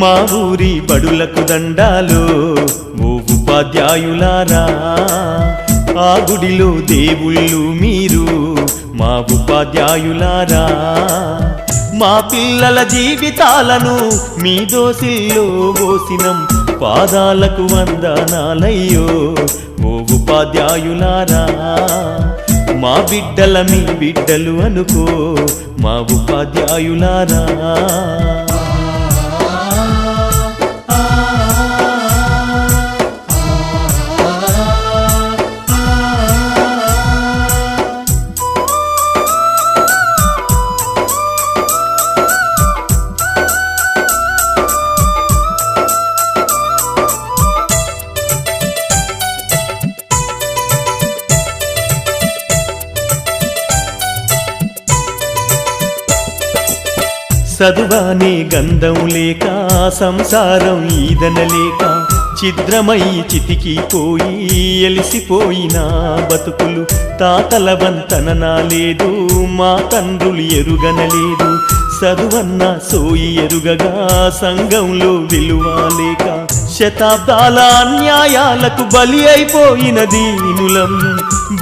మా ఊరి బడులకు దండాలు ఓ ఉపాధ్యాయులారా, ఆ గుడిలో దేవుళ్ళు మీరు మా ఉపాధ్యాయులారా. మా పిల్లల జీవితాలను మీ దోసిల్లో పోసినం, పాదాలకు వందనాలయ్యో ఓ ఉపాధ్యాయులారా. మా బిడ్డల మీ బిడ్డలు అనుకో మా ఉపాధ్యాయులారా. చదువానే గంధం లేక సంసారం ఈదనలేక ఛిద్రమై చితికిపోయి ఎలిసిపోయిన బతుకులు. తాతల వంతననా లేదు, మా తండ్రులు ఎరుగనలేదు. చదువన్న సోయి ఎరుగగా సంఘంలో విలువలేక శతాబ్దాల అన్యాయాలకు బలి అయిపోయిన దీనులం.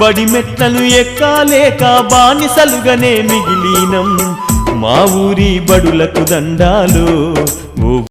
బడి మెట్లను ఎక్కాలేక బానిసలుగానే మిగిలినం. మా ఊరి బడులకు దండాలు